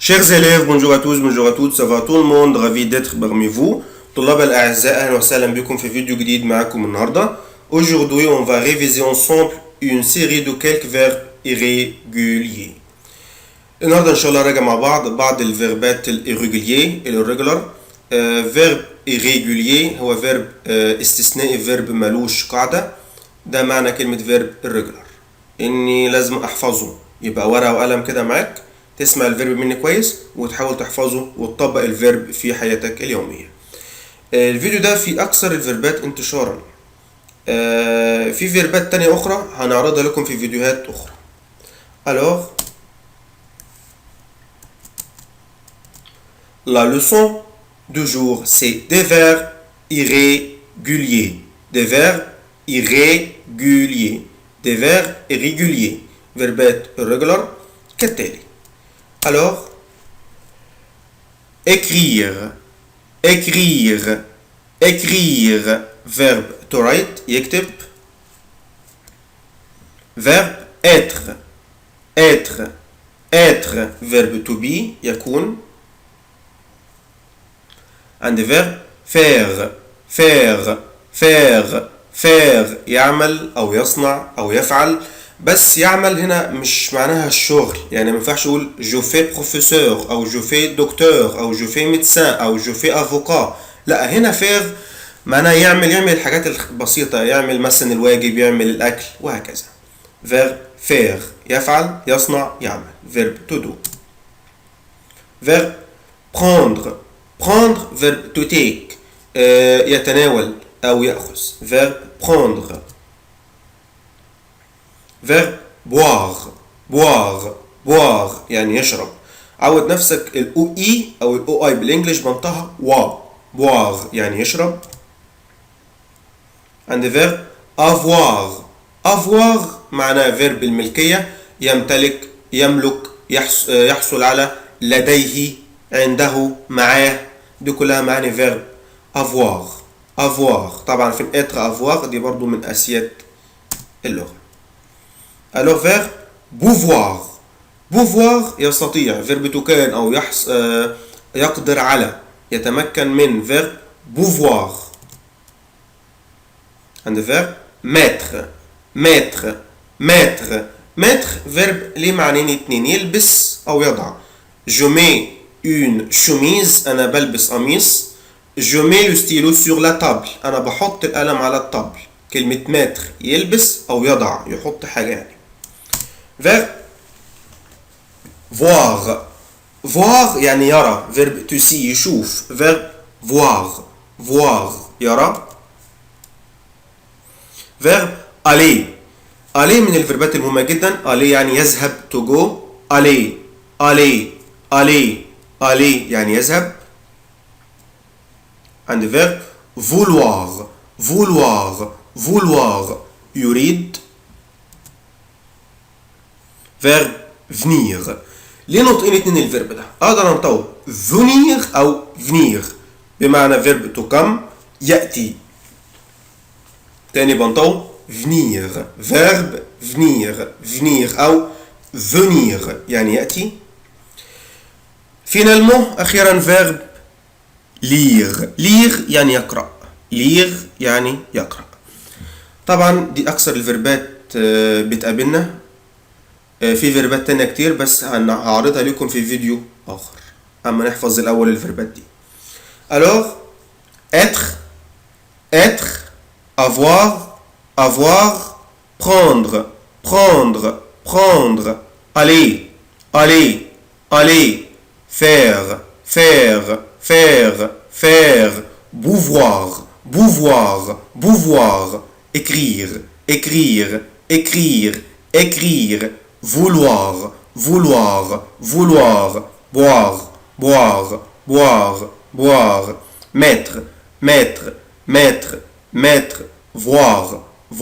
Chers élèves, bonjour à tous, bonjour à toutes, ça va tout le monde, ravi d'être parmi vous. طلاب الأعزاء أهلا وسهلا بكم في فيديو جديد معكم النهاردة. Aujourd'hui, on va réviser ensemble une série de quelques verbes irréguliers. النهاردة إن شاء الله راجع مع بعض الفيربات الirrégulier irregular. فيرب irrégulier هو فيرب استثنائي، فيرب ملوش قاعدة. ده معنى كلمة فيرب irregular، إني لازم أحفظه. يبقى ورقة وقلم كده معاك، تسمع الفيرب مني كويس وتحاول تحفظه وتطبق الفيرب في حياتك اليومية. الفيديو ده فيه أكثر الفيربات انتشارا. في فيربات تانية أخرى هنعرضها لكم في فيديوهات أخرى. Alors, la leçon du jour, c'est des verbes irréguliers. Des verbes irréguliers. Des verbes irréguliers. فيربات irregular كالتالي. Alors, écrire, écrire, écrire, verbe to write, يكتب. Verbe être, être, être, verbe to be, يكون. عندي verbe faire, faire, faire, faire، يعمل أو يصنع أو يفعل. بس يعمل هنا مش معناها الشغل، يعني ما ينفعش اقول جو في بروفيسور او جو في دكتور او جو في ميدسان او جو في افوكا. لا، هنا فير معناها يعمل الحاجات البسيطة، يعمل مثلا الواجب، يعمل الاكل وهكذا. فيرب فير يفعل يصنع يعمل، فيرب تو دو. فيرب prendre، prendre فيرب تو تيك، يتناول او يأخذ، فيرب prendre. verbe boire، boire، boire يعني يشرب. عود نفسك الاو اي او الاو اي بالانجلش بنطقها وا، boire يعني يشرب. عند verbe avoir، avoir معناه verbe الملكية، يمتلك، يملك، يحصل على، لديه، عنده، معاه. دي كلها معاني verbe avoir. avoir طبعا في être avoir دي برضو من اساسيات اللغة. Alors verbe pouvoir، pouvoir يستطيع، verbe to كان أو يقدر على، يتمكن من، verbe pouvoir. عند verbe mettre، mettre، mettre، mettre verbe ليه معنيين اتنين، يلبس أو يضع. je mets une chemise، أنا بلبس قميص. je mets le stylo sur la table، أنا بحط القلم على الطبل. كلمة mettre يلبس أو يضع، يحط حاجة يعني. verbe voir، voir يعني يرى، verbe to see يشوف، verbe voir، voir يرى. verbe aller، aller من الفيربات المهمة جدا. aller يعني يذهب، to go. aller، aller، aller، aller يعني يذهب. عند verbe vouloir، vouloir، vouloir يريد. verbe venir، ليه نطقين اتنين الفيرب ده؟ اقدر انطقه venir او venir بمعنى verbe to come يأتي. تاني بنطقه venir، verbe venir، venir او venir يعني يأتي. finalement اخيرا verbe lire، lire يعني يقرأ، lire يعني يقرأ. طبعا دي اكثر الفيربات بتقابلنا. في فيربات تانية كتير بس هعرضها لكم في فيديو آخر. أما نحفظ الأول الفيربات دي. alors être، être، avoir، avoir، prendre، prendre، prendre، aller، aller، aller، faire، faire، faire، faire، pouvoir، pouvoir، pouvoir، écrire، écrire، écrire، écrire، vouloir، vouloir، vouloir، boire، boire، boire، boire، mettre، mettre، mettre، mettre، voir،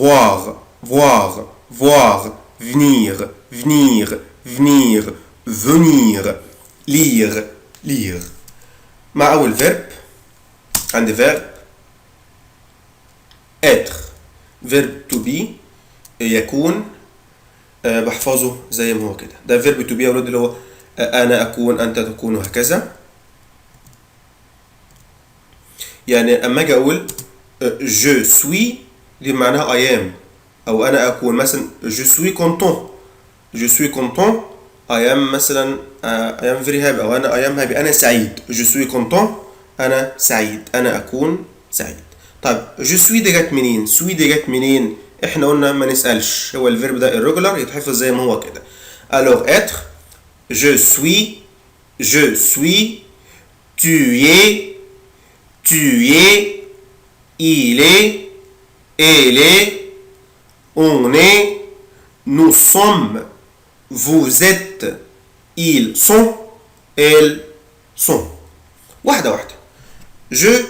voir، voir، voir، venir، venir، venir، venir، lire، lire. مع أول verbe عندي verbe être، verbe to be يكون. بحفظه زي ما هو كده. ده فيرب تو بي يا ولاد اللي هو أنا أكون، أنت تكون، وهكذا. يعني أما أجي أقول je suis دي معناها I am، أو أنا أكون مثلا je suis content، je suis content I am مثلا I am very happy، أو أنا I am happy أنا سعيد. je suis content أنا سعيد، أنا أكون سعيد. طيب je suis دي جت منين؟ suis دي جت منين؟ إحنا قلنا ما نسألش، هو الفيرب ده irregular يتحفظ زي ما هو كده. alors être je suis tu es il est elle est on est nous sommes vous êtes ils sont elles sont. واحدة واحدة. je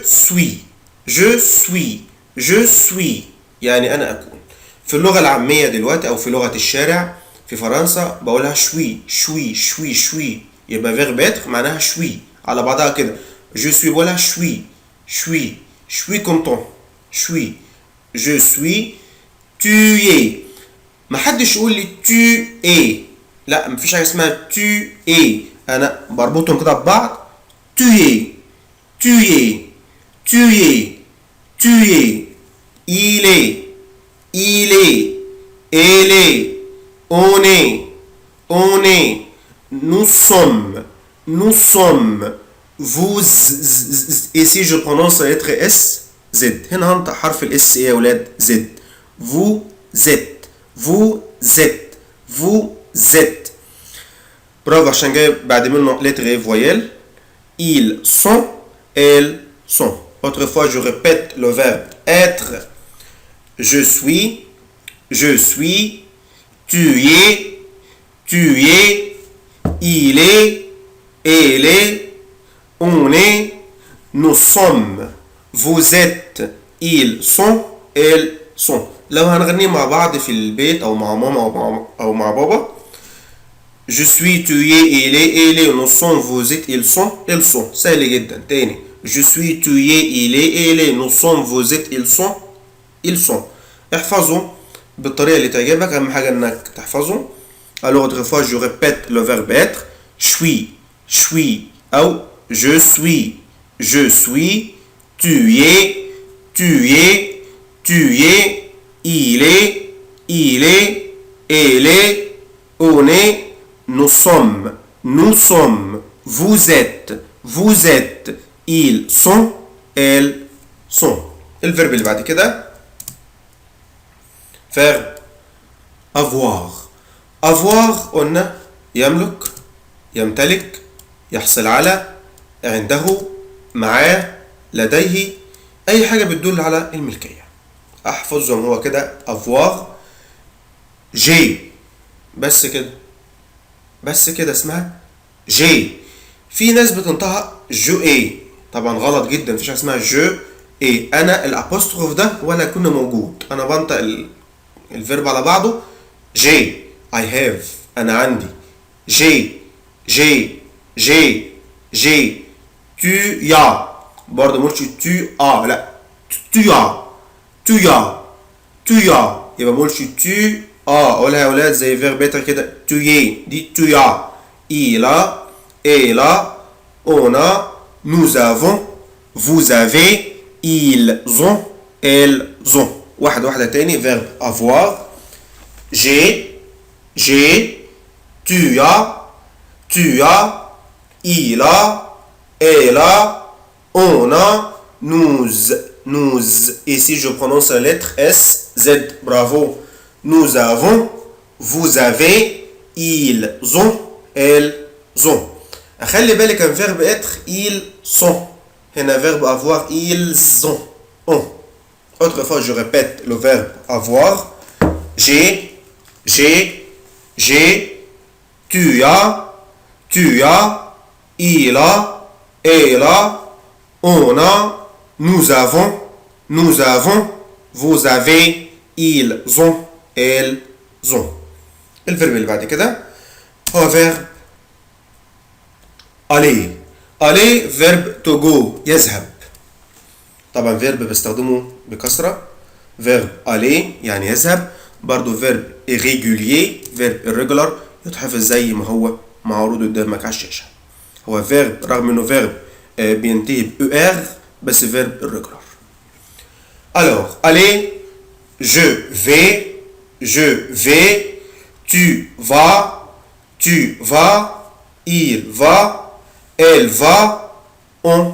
suis يعني أنا أكون. في اللغة العامية دلوقتي أو في لغة الشارع في فرنسا بقولها شوي يبقى فيرب être معناها شوي على بعضها كده. je suis بقولها شوي content شوي. je suis tu es. محدش يقول لي tu es، لا مفيش حاجة اسمها tu es، أنا بربطهم كده ببعض. tu es il est elle est on est nous sommes vous ici je prononce la lettre S Z. هنا هنطق حرف الاس ايه يا ولاد؟ Z. vous êtes. برافو عشان جاي بعد منه lettre ايه voyelle. ils sont elles sont. Autrefois je répète le verbe être. je suis tu es il est elle est on est nous sommes vous êtes ils sont elles sont. لو هنغني مع بعض في البيت او مع ماما او مع بابا je suis tu es il est elle est nous sommes vous êtes ils sont elles sont. سهل جدا. تاني je suis tu es il est elle est nous sommes vous êtes ils sont. احفظوا بالطريقة اللي تعجبك، أهم حاجة إنك تحفظوا. alors autrefois je répète le verbe être. suis أو je suis tu es il est elle est on est nous sommes vous êtes ils sont elles sont. الفيرب اللي بعد كده verbe avoir قلنا يملك، يمتلك، يحصل على، عنده، معاه، لديه، أي حاجة بتدل على الملكية. أحفظهم هو كده avoir j'ai بس كده اسمها j'ai. في ناس بتنطقها جو اي، طبعا غلط جدا، مفيش حاجة اسمها جو اي. أنا الأبوستروف ده ولا يكون موجود، أنا بنطق الفيرب على بعضه. j'ai I have أنا عندي. j'ai tu as برضه مقولش tu as، لا tu as يبقى مقولش tu as. أقولها يا ولاد زي فيرب بيتر كده tu es دي tu as. il a elle a on a nous avons vous avez ils ont elles ont. واحدة تاني verbe avoir j'ai tu as il a elle a on a nous. Ici je prononce la lettre S Z. bravo. nous avons vous avez ils ont elles ont. أخلي بالك من verbe être ils sont. هنا verbe avoir ils ont. Autrefois je répète le verbe avoir j'ai tu as il a elle a on a nous avons vous avez ils ont elles ont. الفيرب اللي بعد كده هو verbe aller verbe to go يذهب. طبعا verbe بستخدمه بكثرة. verbe aller يعني يذهب. برضو verbe irrégulier verbe irregular يتحفظ زي ما هو معروض قدامك على الشاشة. هو فيرب رغم انه فيرب بينتهي ب ER بس فيرب irregular. Alors, allez, je vais, tu vas, il va, elle va, on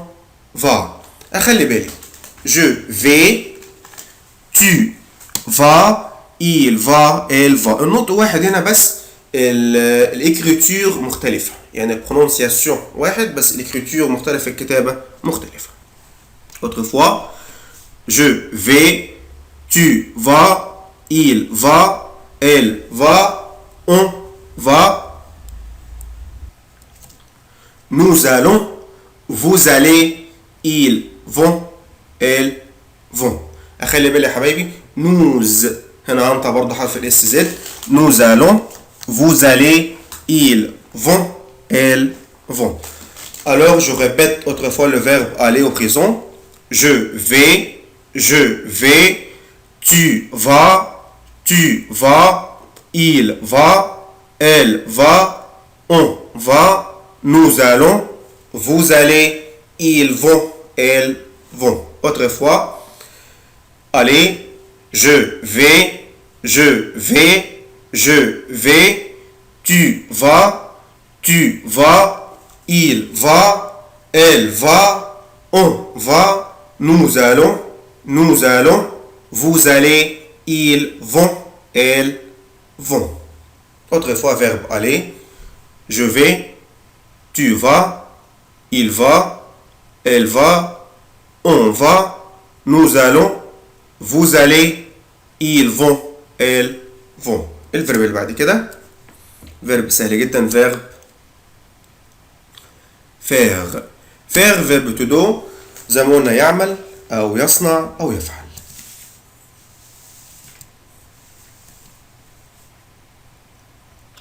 va. أخلي بالي. Je vais, tu vas, il va, elle va. النطق واحد هنا بس الإكريتور مختلفة. يعني البرونسياسيون واحد بس الإكريتور مختلفة الكتابة مختلفة. Autrefois, je vais, tu vas, il va, elle va, on va. Nous allons, vous allez, ils vont, elles vont. أخلي بالي يا حبايبي nous هنا هنطق برضه حرف الاس زد. Nous allons, vous allez, ils vont, elles vont. Alors je répète autrefois le verbe aller au présent. Je vais, tu vas, il va, elle va, on va, nous allons, vous allez, ils vont, elles vont. Autrefois, allez, je vais, tu vas, il va, elle va, on va, nous allons, vous allez, ils vont, elles vont. Autrefois, verbe aller, je vais, tu vas, il va, elle va, on va, nous allons, vous allez, ils vont, elles vont. الفيرب اللي بعد كده فيرب سهل جدا فيرب faire. faire verbe to do زي ما قلنا يعمل أو يصنع أو يفعل.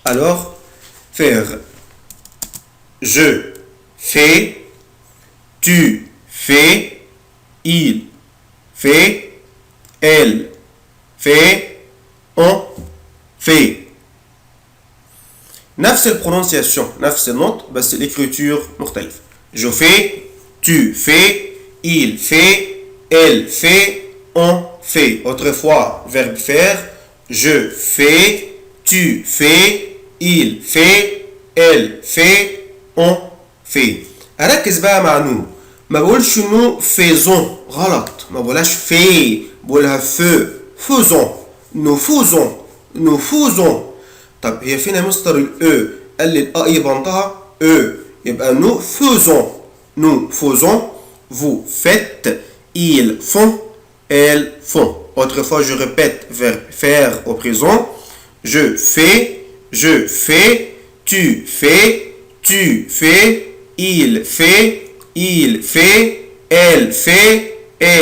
Alors, faire. Je fais, tu fais, il fait, elle fait, on fait. نفس البرونسياسيون نفس النطق بس الإكريتور مختلف. Je fais, tu fais, il fait, elle fait, on fait. Autrefois, verbe faire. Je fais, tu fais, il fait, elle fait, on fait. أركز بقى مع نو. ما بقولش نو faisons غلط. ما بقولهاش في. بقولها فو. faisons. nous faisons. طب هي فين يا مستر الأو؟ قال لي الأ يبنطها أو. يبقى nous faisons. Vous faites, ils font, elles font. Autrefois, je répète, verbe faire au présent. Je fais, tu fais, il fait, elle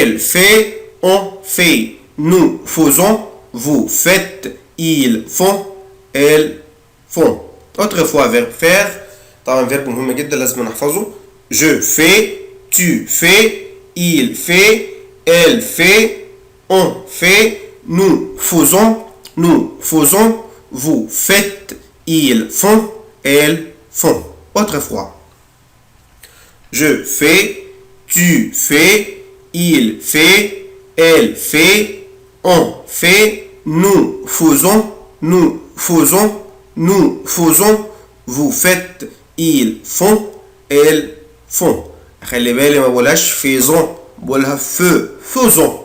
fait, on fait. Nous faisons, vous faites, ils font, elles font. Autrefois, verbe faire. طبعا verbe مهم جدا لازم نحفظه. Je fais, tu fais, il fait, elle fait, on fait, nous faisons, vous faites, ils font, elles font. Autrefois. Je fais, tu fais, il fait, elle fait, on fait, nous faisons, vous faites, ils font, elles font. خلي بالي ما بقولهاش faisons بقولها faisons.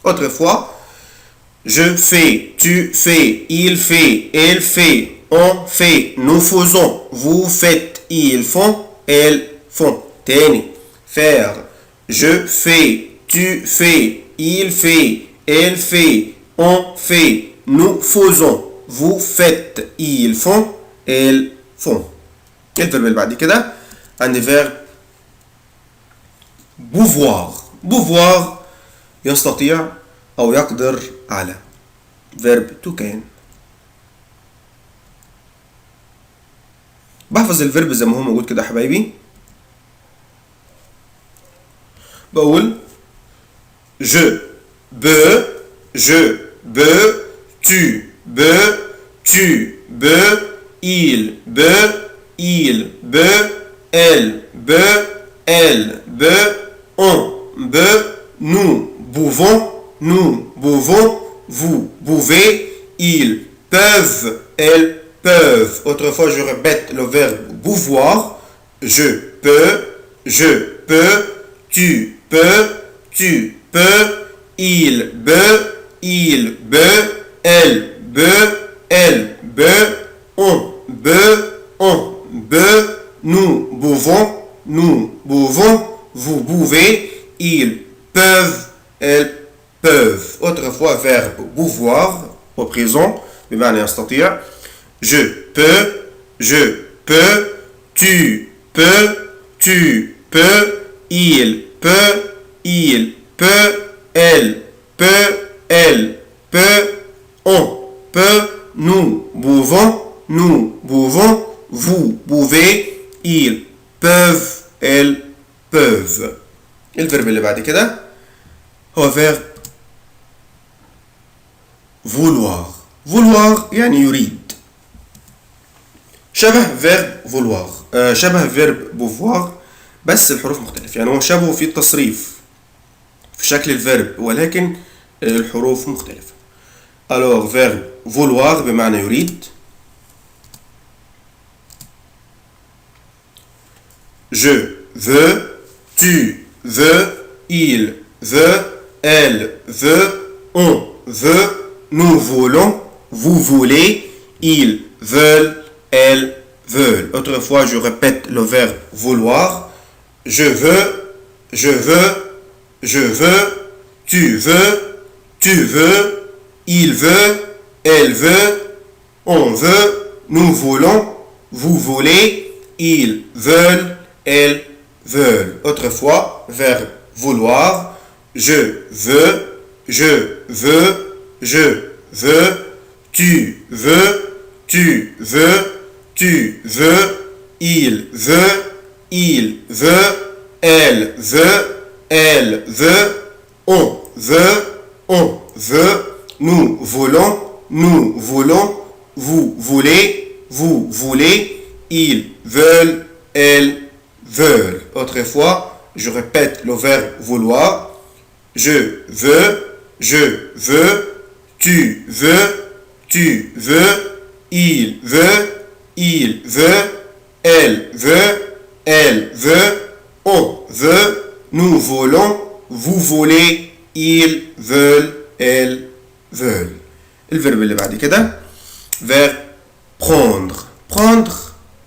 Autrefois, je fais, tu fais, il fait, elle fait, on fait, nous faisons, vous faites, ils font, elles font. تاني. faire. Je fais, tu fais, il fait, elle fait, on fait, nous faisons, vous faites, ils font, elles font. الفيرب اللي بعد كده عندي فيرب بوفوار يستطيع أو يقدر على. فيرب تو كان. بحفظ الفيرب زي ما هو موجود كده يا حبايبي. بقول je peux, tu peux, il peut, il peut, elle peut, elle peut, on peut, nous pouvons, vous pouvez, ils peuvent, elles peuvent. Autrefois, je répète le verbe pouvoir. Je peux, tu peux, il peut, elle peut, on peut, nous pouvons, vous pouvez, ils peuvent, elles peuvent. Autrefois, verbe pouvoir au présent, بمعنى يستطيع. Je peux, tu peux, il peut, elle peut, on peut, nous pouvons, vous pouvez, ils peuvent, elles peuvent. الفيرب اللي بعد كده هو verbe vouloir. vouloir يعني يريد. شبه verbe vouloir شبه verbe pouvoir بس الحروف مختلفة. يعني هو شبهه في التصريف في شكل الفيرب ولكن الحروف مختلفة. alors verbe vouloir بمعنى يريد. je veux, tu veux, il veut, elle veut, on veut, nous voulons, vous voulez, ils veulent, elles veulent. Autrefois, je répète le verbe vouloir. Je veux, tu veux, il veut, elle veut, on veut, nous voulons, vous voulez, ils veulent, elles veulent. Autrefois, verbe vouloir. Je veux, tu veux, il veut, elle veut, on veut, nous voulons, vous voulez, ils veulent, elles veulent. Autrefois, je répète le verbe vouloir. Je veux, tu veux, il veut, elle veut, on veut, nous voulons, vous voulez, ils veulent, elles veulent. الفيرب اللي بعد كده verbe prendre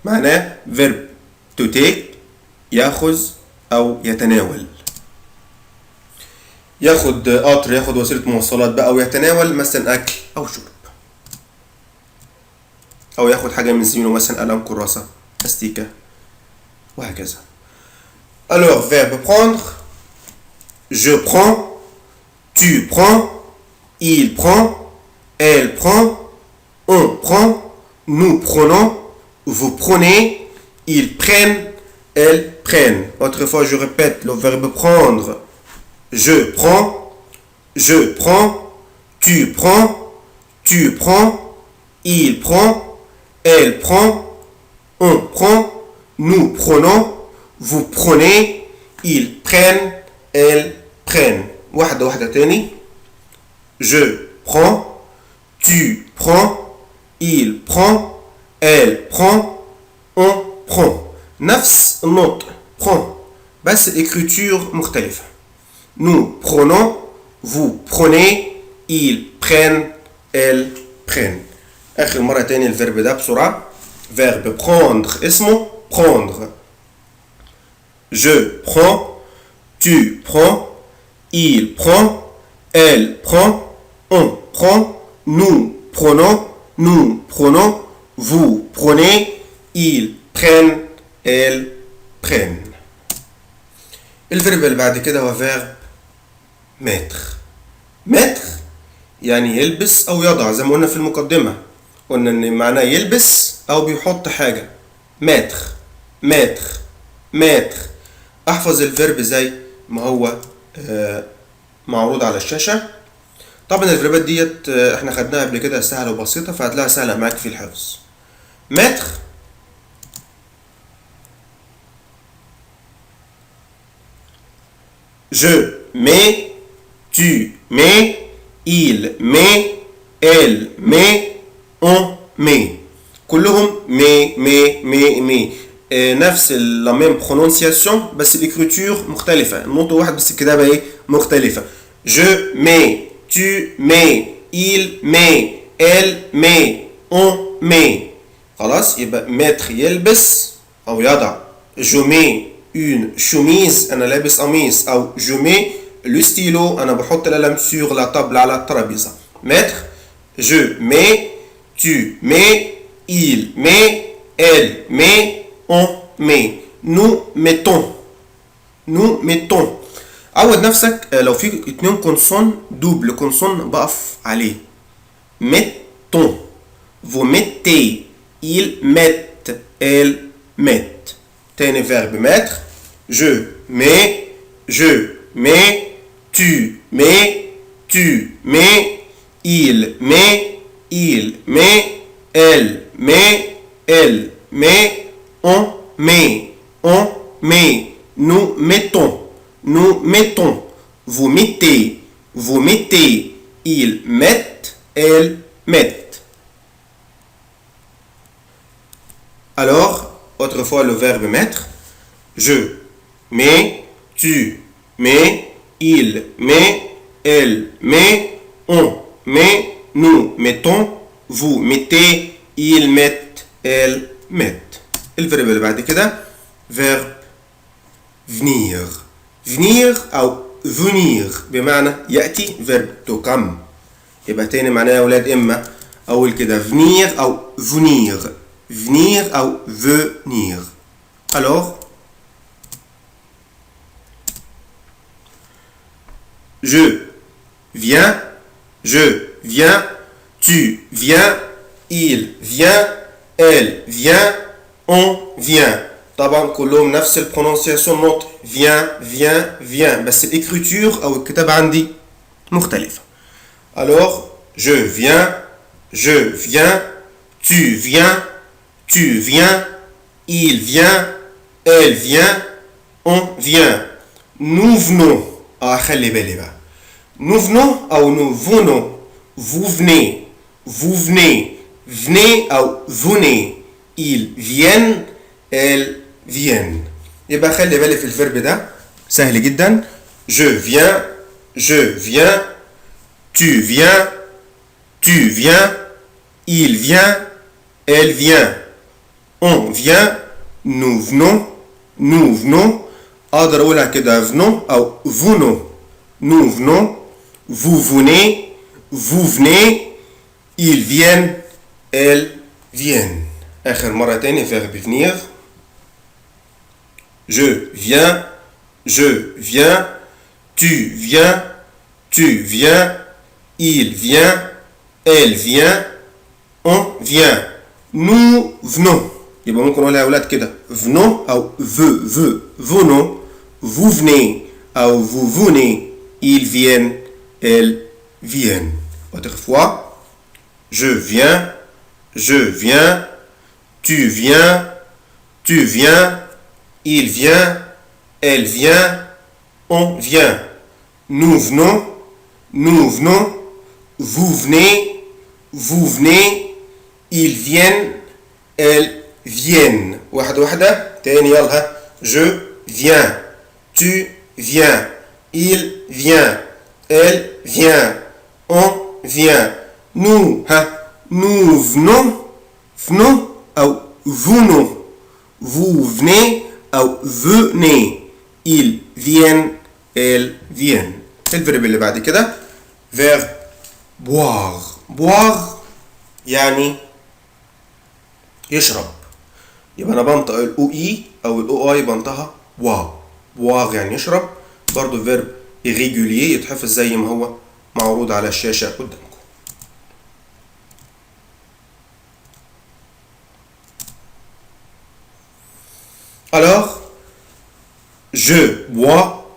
معناه verb to take ياخذ أو يتناول. ياخد قطر، ياخد وسيلة مواصلات بقى، أو يتناول مثلا أكل أو شرب، أو ياخد حاجة من زميله مثلا قلم كراسة أستيكة وهكذا. alors verbe prendre. je prends, tu prends, il prend, elle prend, on prend, nous prenons, vous prenez, ils prennent, elles prennent. Autrefois, je répète le verbe prendre. Je prends, tu prends, il prend, elle prend, on prend, nous prenons, vous prenez, ils prennent, elles prennent. واحدة تاني. Je prends, tu prends, il prend, elle prend, on prend. نفس النطق prend بس الإكريتور مختلفة. Nous prenons, vous prenez, ils prennent, elles prennent. آخر مرة تاني الفيرب ده بسرعة. verbe prendre اسمه prendre. je prends, tu prends, il prend, elle prend, on prend, nous prenons, vous prenez, ils prennent, elles prennent. الفيرب اللي بعد كده هو verbe mettre يعني يلبس أو يضع، زي ما قلنا في المقدمة قلنا إن معناه يلبس أو بيحط حاجة. mettre أحفظ الفيرب زي ما هو معروض على الشاشة. طبعا الفيربات ديت احنا خدناها قبل كده سهلة وبسيطة، فهتلاقيها سهلة معاك في الحفظ. mettre je mets, tu mets, il met, elle met, on met. كلهم مي نفس la même prononciation بس l'écriture مختلفة النطق واحد بس الكتابة ايه مختلفة je mets tu mets il met elle met on met خلاص يبقى mettre يلبس أو يضع je mets une chemise أنا لابس قميص أو je mets le stylo أنا بحط القلم sur la table على الترابيزة mettre je mets tu mets il met elle met on met nous mettons عود نفسك لو في اتنين كونسون دوبل كونسون بقف عليه mettons vous mettez ils mettent elles mettent تاني verbe mettre je mets tu mets il met elle met on met nous mettons vous mettez ils mettent elles mettent alors autrefois le verbe mettre je mets tu mets il met elle met on met nous mettons vous mettez ils mettent elles mettent الفيرب اللي بعد كده verbe venir أو venir بمعنى يأتي verbe to come يبقى تاني معناه يا أولاد إما أول كده venir أو venir أو venir alors je viens tu viens il vient elle vient on vient طبعا كلهم نفس البرونسياسيون نوت vient بس الإكريتور أو الكتابة عندي مختلفة alors je viens tu viens il vient elle vient on vient nous venons خلي بالي بقى nous venons أو nous venons vous venez أو venez ils viennent elles viennent يبقى خلي بالي في الفيرب ده سهل جدا je viens tu viens il vient elle vient on vient nous venons اقدر اقولها كده venons او venons nous venons vous venez ils viennent elles viennent اخر مرة تاني verbe venir je viens tu viens il vient elle vient on vient nous venons يبقى ممكن نقولها يا اولاد كده venons او venons vous venez او vous venez ils viennent elles viennent autre fois je viens tu viens il vient elle vient on vient nous venons vous venez ils viennent elles viennent واحدة تاني يلا je viens tu viens il vient elle vient on vient nous venons أو venons vous venez أو venez ils viennent elles viennent الفيرب اللي بعد كده verbe boire يعني يشرب يبقى انا بنطق الاو اي او الاو اي بنطقها boire يعني يشرب برضو فيرب irrégulier يتحفظ زي ما هو معروض على الشاشة قدامكم alors je bois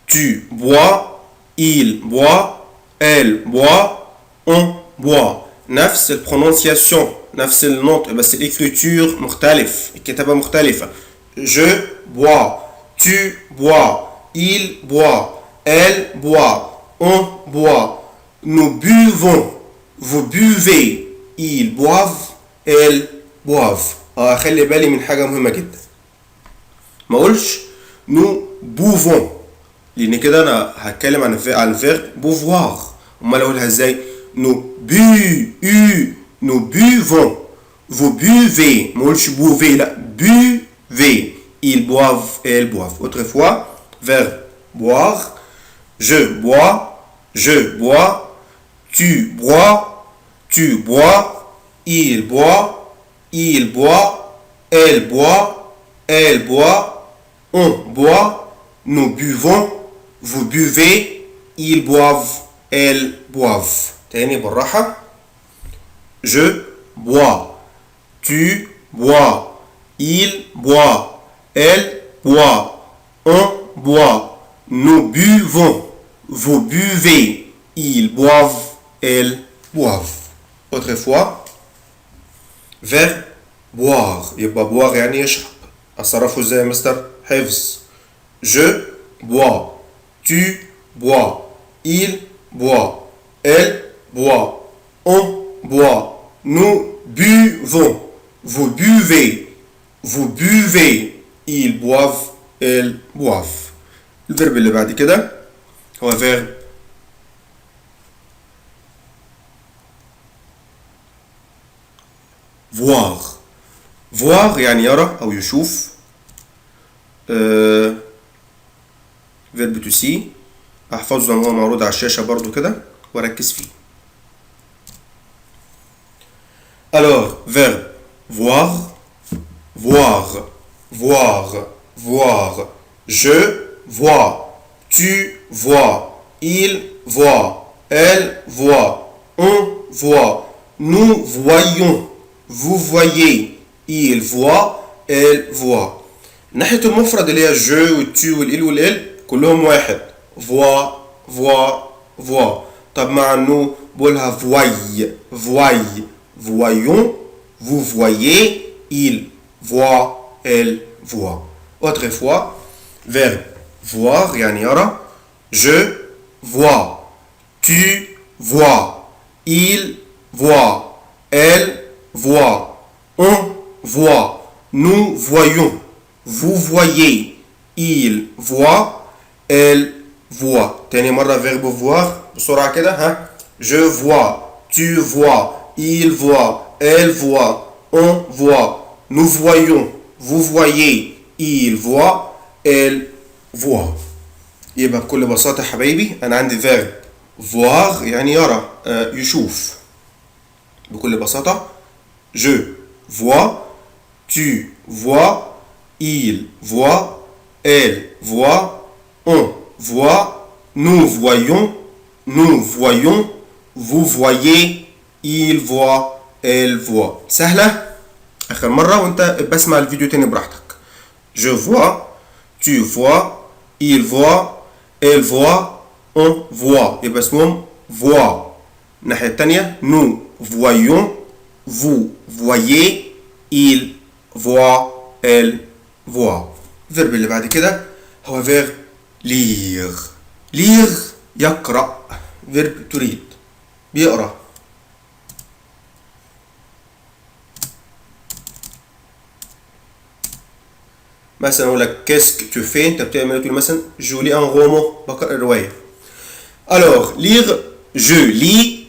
tu bois il boit elle boit on boit نفس البرونسياسيون نفس النطق بس الإكريتور مختلف الكتابة مختلفة je bois tu bois il boit elle boit, on boit, nous buvons, vous buvez, ils boivent, elles boivent. خلي بالي من حاجة مهمة جدا. ما اقولش nous buvons لان كده انا هتكلم عن الفيرب بوفوار. امال اقولها ازاي؟ nous buvons, vous buvez. ما اقولش buvez لا buvez. Ils boivent et elles boivent. Autrefois, verbe boire. Je bois, tu bois, il boit, elle boit, on boit, nous buvons, vous buvez, ils boivent, elles boivent. تاني بالراحة. Je bois, tu bois, il boit, elle boit, on boit, nous buvons, vous buvez, ils boivent, elles boivent. Autrefois, verbe boire. يبقى boire يعني يشرب. أصرفه ازاي يا مستر؟ حفظ. Je bois, tu bois, il boit, elle boit, on boit, nous buvons, vous buvez, ils boivent, elles boivent. الفيرب اللي بعد كده هو verbe voir. voir يعني يرى أو يشوف. verbe to see. أحفظه زي ما هو معروض على الشاشة برضو كده وأركز فيه. Alors, verbe voir, voir. Je vois, tu vois, il voit, elle voit, on voit, nous voyons, vous voyez, il voit, elle voit. ناحية المفرد اللي هي je والtu والil والelle كلهم واحد. voit. طب مع النو بقولها voyons, vous voyez, il voit, elle voit. Autrefois, verbe voir يعني يرى. Je vois, tu vois, il voit, elle voit, on voit, nous voyons, vous voyez, il voit, elle voit. تاني مرة verbe voir بسرعة كده ها. Je vois, tu vois, il voit, elle voit, on voit, nous voyons, vous voyez, il voit, elle voit. يبقى بكل بساطة حبايبي أنا عندي verbe voir يعني يرى يشوف. بكل بساطة je vois, tu vois, il voit, elle voit, on voit, nous voyons, vous voyez, il voit, elle voit. سهلة؟ آخر مرة وأنت بسمع الفيديو تاني براحتك. Je vois, tu vois, il voit, elle voit, on voit. يبقى اسمهم voix. الناحية التانية nous voyons, vous voyez, il voit, elle voit. الفيرب اللي بعد كده هو verbe lire. lire يقرأ. verbe to read بيقرأ. مثلا اقول لك qu'est-ce que tu fais انت بتعمل تقول مثلا je lis un roman بقرأ رواية. alors lire je lis,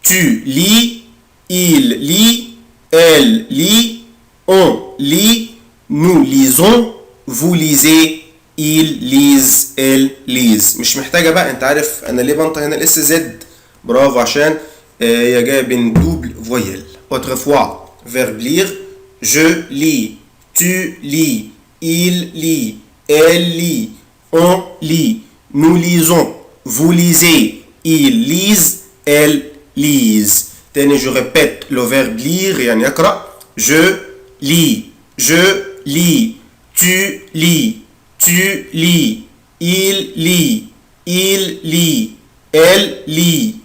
tu lis, il lit, elle lit, on lit, nous lisons, vous lisez, ils lisent, elles lisent. مش محتاجة بقى انت عارف انا ليه بنطق هنا الاس زد. برافو عشان هي جاية بين دوبل فويل. autrefois verbe lire je lis, tu lis, il lit, elle lit, on lit, nous lisons, vous lisez, ils lisent, elles lisent. تاني je répète le verbe lire يعني يقرأ. je lis, tu lis, il lit, elle lit,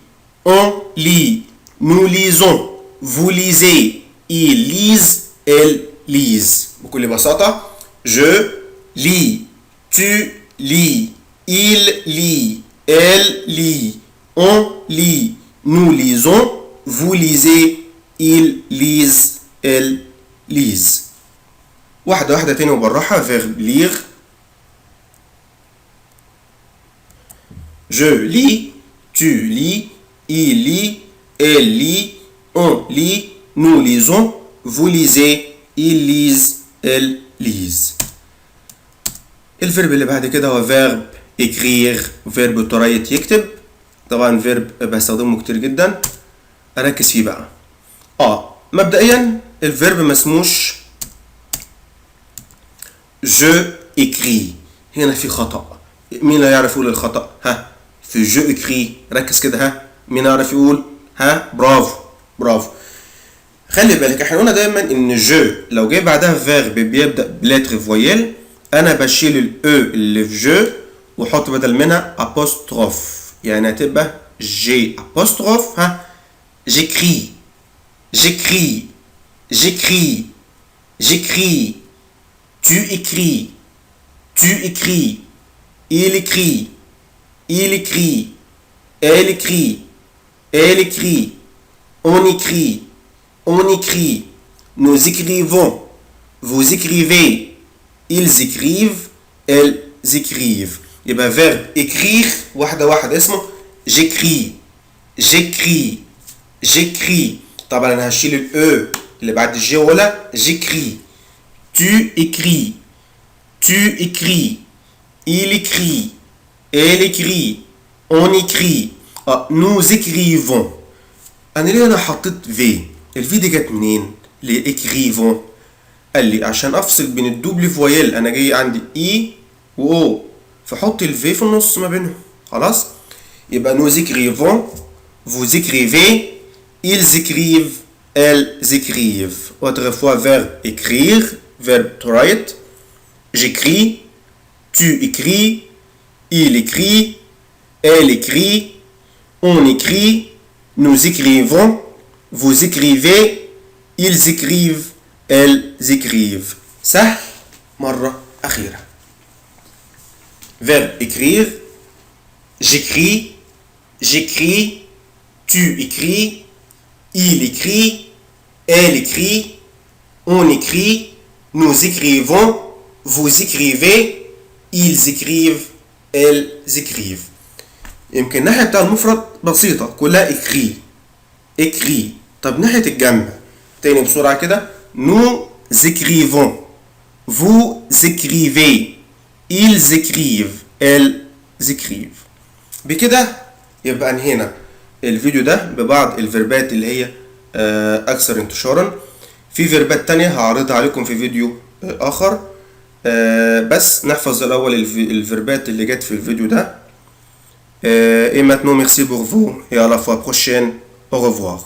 on lit, nous lisons, vous lisez, ils lisent, elles lisent. بكل بساطة je lis, tu lis, il lit, elle lit, on lit, nous lisons, vous lisez, ils lisent, elles lisent. واحدة واحدة تاني وبالراحة. verbe lire. Je lis, tu lis, il lit, elle lit, on lit, nous lisons, vous lisez, ils lisent, elles lisent. الفيرب اللي بعد كده هو verbe écrire. verbe ترايت يكتب. طبعا verbe بستخدمه كتير جدا، أركز فيه بقى. مبدئيا الفيرب مسموش je écris. هنا في خطأ. مين لا يعرف يقول الخطأ؟ في je écris. ركز كده. مين يعرف يقول؟ برافو برافو. خلي بالك احنا قلنا دايما ان جو لو جاي بعدها فيرب بيبدا بلتر فويل، انا بشيل الاو اللي في جو واحط بدل منها ابوستروف، يعني هتبقى جي ابوستروف. جيكري جيكري جيكري جيكري. tu écris tu écris. il écrit il écrit. elle écrit elle écrit. on écrit on écrit. nous écrivons vous écrivez. ils écrivent elles écrivent. يبقى verbe écrire واحدة واحدة اسمه j'écris j'écris j'écris. طبعا انا هشيل الاو اللي بعد الجي ولا j'écris. tu écris tu écris. il écrit elle écrit. on écrit. nous écrivons. انا ليه انا حطيت في؟ الفي دي جت منين؟ ليه écrivons؟ قال لي عشان افصل بين الدوبل فويل، انا جاي عندي اي و او فحط الفي في النص ما بينهم. خلاص؟ يبقى nous écrivons vous écrivez ils écrivent elles écrivent. Autrefois verbe écrire, verbe to write. j'écris, tu écris, il écrit, elle écrit, on écrit, nous écrivons, vous écrivez, ils écrivent, elles écrivent. سهل. مرة أخيرة. verbe écrire. j'écris, j'écris, tu écris, il écrit, elle écrit, on écrit, nous écrivons, vous écrivez, ils écrivent, elles écrivent. يمكن الناحية بتاع المفرد بسيطة كلها écrit écrit. طب ناحية الجمع تاني بسرعة كده. nous écrivons vous écrivez ils écrivent elles écrivent. بكده يبقى انهينا الفيديو ده ببعض الفيربات اللي هي اكثر انتشارا. في فيربات تانية هعرضها عليكم في فيديو اخر، بس نحفظ الاول الفيربات اللي جت في الفيديو ده. Et maintenant merci pour vous et à la fois prochaine. Au revoir.